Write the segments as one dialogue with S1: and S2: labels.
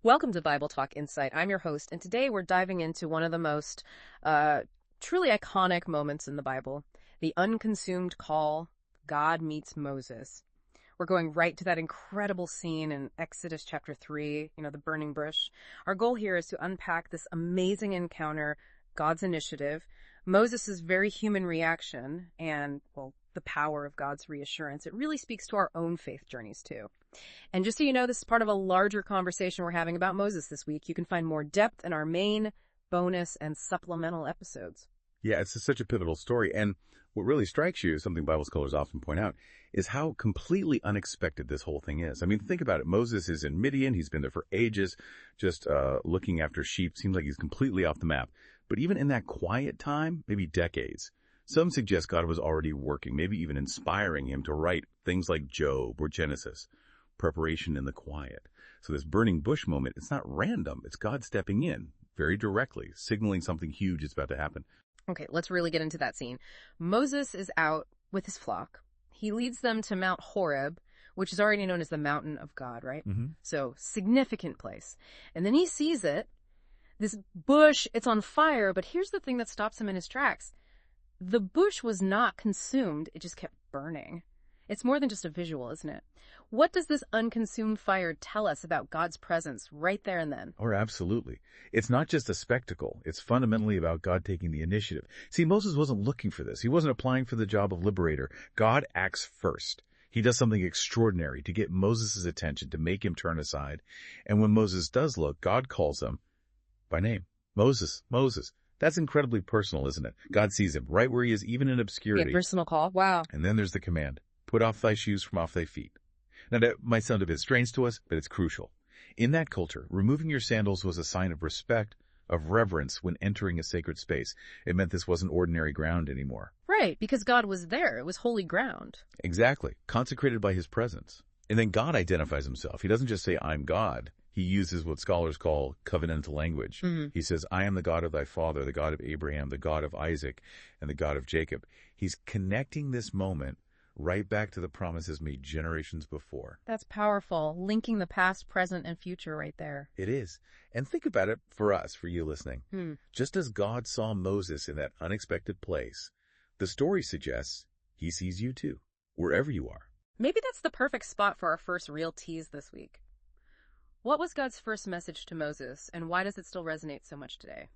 S1: Welcome to Bible Talk Insight. I'm your host, and today we're diving into one of the most truly iconic moments in the Bible, the unconsumed call, God meets Moses. We're going right to that incredible scene in Exodus chapter 3, the burning bush. Our goal here is to unpack this amazing encounter, God's initiative, Moses' very human reaction, and, the power of God's reassurance. It really speaks to our own faith journeys, too. And just so you know, this is part of a larger conversation we're having about Moses this week. You can find more depth in our main, bonus, and supplemental episodes.
S2: Yeah, it's such a pivotal story. And what really strikes you, something Bible scholars often point out, is how completely unexpected this whole thing is. I mean, think about it. Moses is in Midian. He's been there for ages, just looking after sheep. Seems like he's completely off the map. But even in that quiet time, maybe decades, some suggest God was already working, maybe even inspiring him to write things like Job or Genesis. Preparation in the quiet. So this burning bush moment, it's not random. It's God stepping in very directly, signaling something huge is about to happen.
S1: Okay, let's really get into that scene. Moses is out with his flock. He leads them to Mount Horeb, which is already known as the mountain of God, right?
S2: Mm-hmm.
S1: So significant place. And then he sees it. This bush, it's on fire, but here's the thing that stops him in his tracks. The bush was not consumed. It just kept burning. It's more than just a visual, isn't it? What does this unconsumed fire tell us about God's presence right there and then?
S2: Oh, absolutely. It's not just a spectacle. It's fundamentally about God taking the initiative. See, Moses wasn't looking for this. He wasn't applying for the job of liberator. God acts first. He does something extraordinary to get Moses' attention, to make him turn aside. And when Moses does look, God calls him by name. Moses, Moses. That's incredibly personal, isn't it? God sees him right where he is, even in obscurity.
S1: Yeah, personal call. Wow.
S2: And then there's the command. Put off thy shoes from off thy feet. Now, that might sound a bit strange to us, but it's crucial. In that culture, removing your sandals was a sign of respect, of reverence when entering a sacred space. It meant this wasn't ordinary ground anymore.
S1: Right, because God was there. It was holy ground.
S2: Exactly. Consecrated by his presence. And then God identifies himself. He doesn't just say, I'm God. He uses what scholars call covenantal language.
S1: Mm-hmm.
S2: He says, I am the God of thy father, the God of Abraham, the God of Isaac, and the God of Jacob. He's connecting this moment right back to the promises made generations before.
S1: That's powerful, linking the past, present, and future right there.
S2: It is. And think about it for us, for you listening. Just as God saw Moses in that unexpected place, the story suggests he sees you too, wherever you are.
S1: Maybe that's the perfect spot for our first real tease this week. What was God's first message to Moses, and why does it still resonate so much today?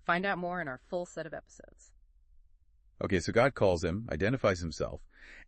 S1: Find out more in our full set of episodes.
S2: Okay, so God calls him, identifies himself,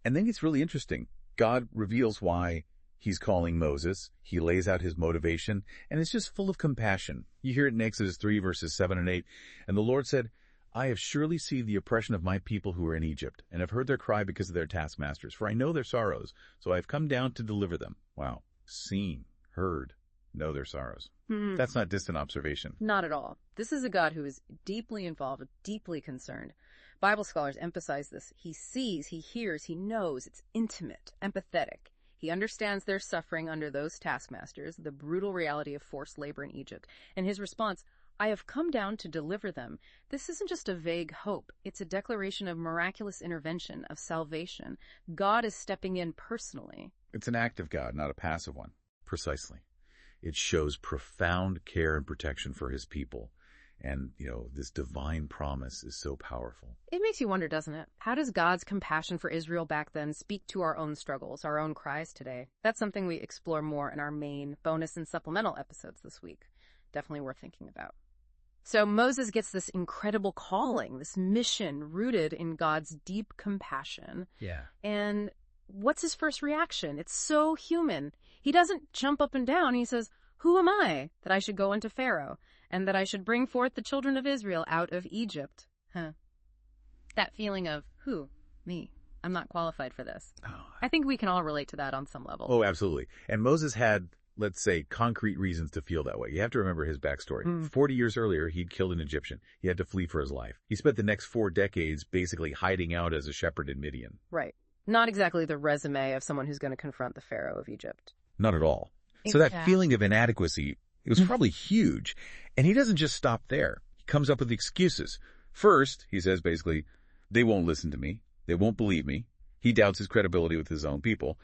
S2: and then it's really interesting. God reveals why he's calling Moses. He lays out his motivation, and it's just full of compassion. You hear it in Exodus 3, verses 7 and 8. And the Lord said, I have surely seen the oppression of my people who are in Egypt, and have heard their cry because of their taskmasters. For I know their sorrows, so I have come down to deliver them. Wow. Seen, heard, know their sorrows. That's not distant observation.
S1: Not at all. This is a God who is deeply involved, deeply concerned. Bible scholars emphasize this. He sees, he hears, he knows. It's intimate, empathetic. He understands their suffering under those taskmasters, the brutal reality of forced labor in Egypt. And his response, I have come down to deliver them. This isn't just a vague hope. It's a declaration of miraculous intervention, of salvation. God is stepping in personally.
S2: It's an active God, not a passive one. Precisely. It shows profound care and protection for his people. And, this divine promise is so powerful.
S1: It makes you wonder, doesn't it? How does God's compassion for Israel back then speak to our own struggles, our own cries today? That's something we explore more in our main bonus and supplemental episodes this week. Definitely worth thinking about. So Moses gets this incredible calling, this mission rooted in God's deep compassion.
S2: Yeah.
S1: And what's his first reaction? It's so human. He doesn't jump up and down. He says, who am I that I should go unto Pharaoh and that I should bring forth the children of Israel out of Egypt? That feeling of, who? Me. I'm not qualified for this. I think we can all relate to that on some level.
S2: Oh, absolutely. And Moses had, let's say, concrete reasons to feel that way. You have to remember his backstory. 40 years earlier, he'd killed an Egyptian. He had to flee for his life. He spent the next 4 decades basically hiding out as a shepherd in Midian.
S1: Right. Not exactly the resume of someone who's going to confront the Pharaoh of Egypt.
S2: Not at all. So that feeling of inadequacy, it was probably huge. And he doesn't just stop there. He comes up with excuses. First, he says basically, they won't listen to me. They won't believe me. He doubts his credibility with his own people.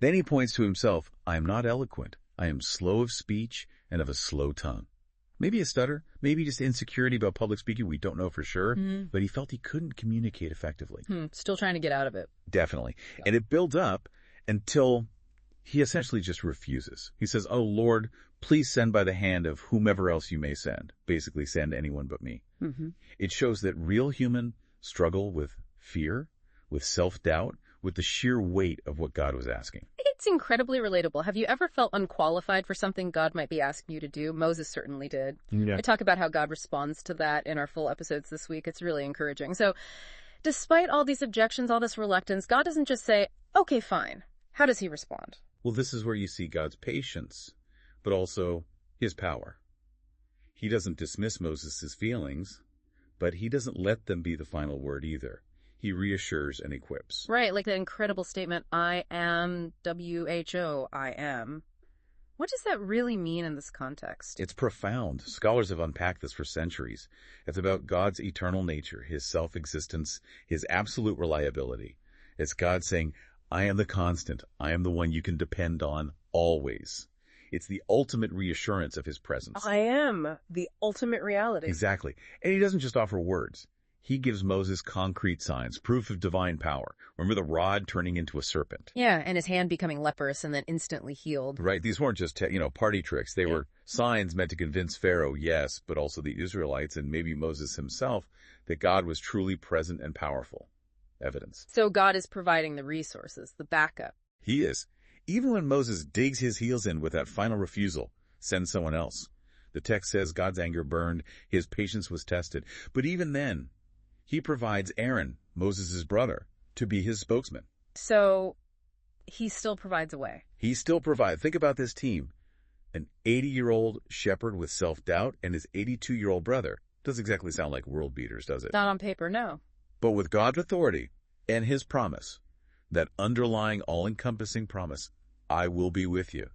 S2: Then he points to himself, I am not eloquent. I am slow of speech and of a slow tongue. Maybe a stutter, maybe just insecurity about public speaking. We don't know for sure, but he felt he couldn't communicate effectively.
S1: Still trying to get out of it.
S2: Definitely.
S1: Yeah.
S2: And it builds up until he essentially just refuses. He says, "Oh, Lord, please send by the hand of whomever else you may send." Basically, send anyone but me. It shows that real humans struggle with fear, with self-doubt, with the sheer weight of what God was asking.
S1: It's incredibly relatable. Have you ever felt unqualified for something God might be asking you to do? Moses certainly did.
S2: Yeah.
S1: I talk about how God responds to that in our full episodes this week. It's really encouraging. So despite all these objections, all this reluctance, God doesn't just say, okay, fine. How does he respond?
S2: Well, this is where you see God's patience, but also his power. He doesn't dismiss Moses' feelings, but he doesn't let them be the final word either. He reassures and equips.
S1: Right, like the incredible statement, I am WHO, I am. What does that really mean in this context?
S2: It's profound. Scholars have unpacked this for centuries. It's about God's eternal nature, his self-existence, his absolute reliability. It's God saying, I am the constant. I am the one you can depend on always. It's the ultimate reassurance of his presence.
S1: I am the ultimate reality.
S2: Exactly. And he doesn't just offer words. He gives Moses concrete signs, proof of divine power. Remember the rod turning into a serpent?
S1: Yeah, and his hand becoming leprous and then instantly healed.
S2: Right. These weren't just, party tricks. They were signs meant to convince Pharaoh, yes, but also the Israelites and maybe Moses himself, that God was truly present and powerful. Evidence.
S1: So God is providing the resources, the backup.
S2: He is. Even when Moses digs his heels in with that final refusal, send someone else. The text says God's anger burned, his patience was tested. But even then, he provides Aaron, Moses' brother, to be his spokesman.
S1: So he still provides a way.
S2: He still provides. Think about this team. An 80-year-old shepherd with self-doubt and his 82-year-old brother. Doesn't exactly sound like world beaters, does it?
S1: Not on paper, no.
S2: But with God's authority and his promise, that underlying all-encompassing promise, I will be with you,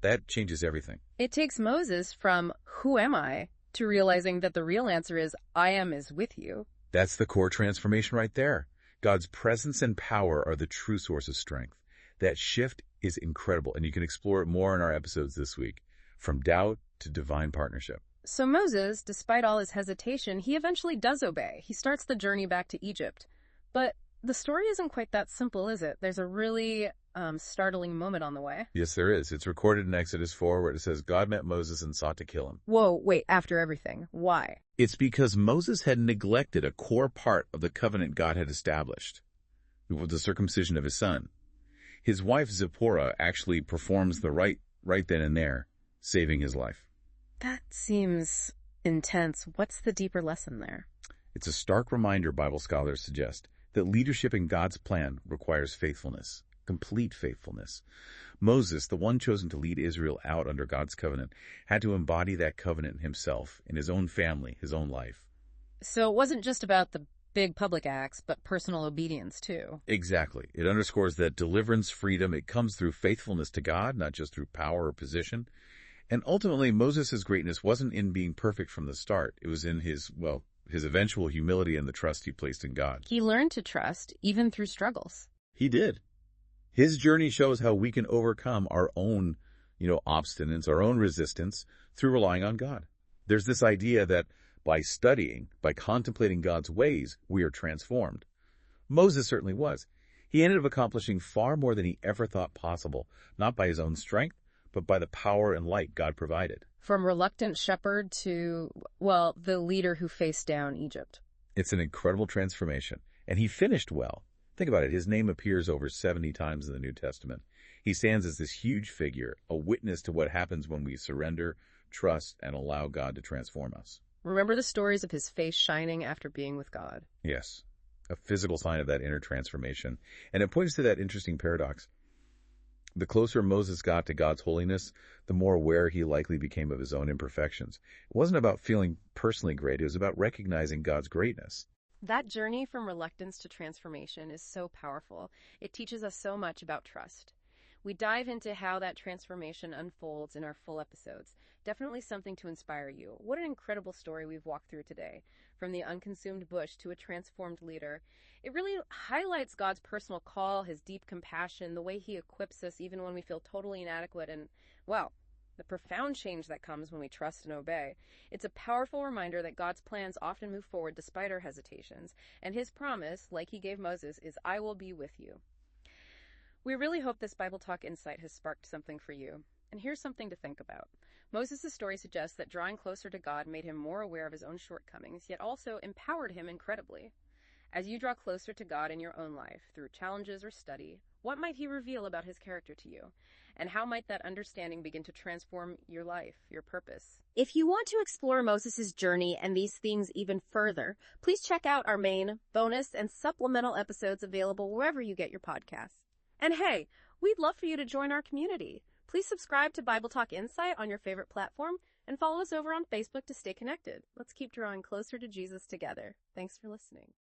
S2: that changes everything.
S1: It takes Moses from, who am I, to realizing that the real answer is, I am is with you.
S2: That's the core transformation right there. God's presence and power are the true source of strength. That shift is incredible, and you can explore it more in our episodes this week, from doubt to divine partnership.
S1: So Moses, despite all his hesitation, he eventually does obey. He starts the journey back to Egypt. But the story isn't quite that simple, is it? There's a really startling moment on the way.
S2: Yes, there is. It's recorded in Exodus 4 where it says, God met Moses and sought to kill him.
S1: Whoa, wait, after everything. Why?
S2: It's because Moses had neglected a core part of the covenant God had established, the circumcision of his son. His wife Zipporah actually performs the rite right then and there, saving his life.
S1: That seems intense. What's the deeper lesson there?
S2: It's a stark reminder, Bible scholars suggest, that leadership in God's plan requires faithfulness, complete faithfulness. Moses, the one chosen to lead Israel out under God's covenant, had to embody that covenant himself, in his own family, his own life.
S1: So it wasn't just about the big public acts, but personal obedience too.
S2: Exactly. It underscores that deliverance, freedom, it comes through faithfulness to God, not just through power or position. And ultimately, Moses' greatness wasn't in being perfect from the start. It was in his eventual humility and the trust he placed in God.
S1: He learned to trust, even through struggles.
S2: He did. His journey shows how we can overcome our own, obstinance, our own resistance through relying on God. There's this idea that by studying, by contemplating God's ways, we are transformed. Moses certainly was. He ended up accomplishing far more than he ever thought possible, not by his own strength, but by the power and light God provided.
S1: From reluctant shepherd to, the leader who faced down Egypt.
S2: It's an incredible transformation, and he finished well. Think about it. His name appears over 70 times in the New Testament. He stands as this huge figure, a witness to what happens when we surrender, trust, and allow God to transform us.
S1: Remember the stories of his face shining after being with God?
S2: Yes, a physical sign of that inner transformation. And it points to that interesting paradox. The closer Moses got to God's holiness, the more aware he likely became of his own imperfections. It wasn't about feeling personally great. It was about recognizing God's greatness.
S1: That journey from reluctance to transformation is so powerful. It teaches us so much about trust. We dive into how that transformation unfolds in our full episodes. Definitely something to inspire you. What an incredible story we've walked through today. From the unconsumed bush to a transformed leader. It really highlights God's personal call, his deep compassion, the way he equips us even when we feel totally inadequate, and, the profound change that comes when we trust and obey. It's a powerful reminder that God's plans often move forward despite our hesitations, and his promise, like he gave Moses, is, "I will be with you." We really hope this Bible Talk insight has sparked something for you. And here's something to think about. Moses' story suggests that drawing closer to God made him more aware of his own shortcomings, yet also empowered him incredibly. As you draw closer to God in your own life, through challenges or study, what might he reveal about his character to you? And how might that understanding begin to transform your life, your purpose? If you want to explore Moses' journey and these themes even further, please check out our main, bonus, and supplemental episodes available wherever you get your podcasts. And hey, we'd love for you to join our community. Please subscribe to Bible Talk Insight on your favorite platform and follow us over on Facebook to stay connected. Let's keep drawing closer to Jesus together. Thanks for listening.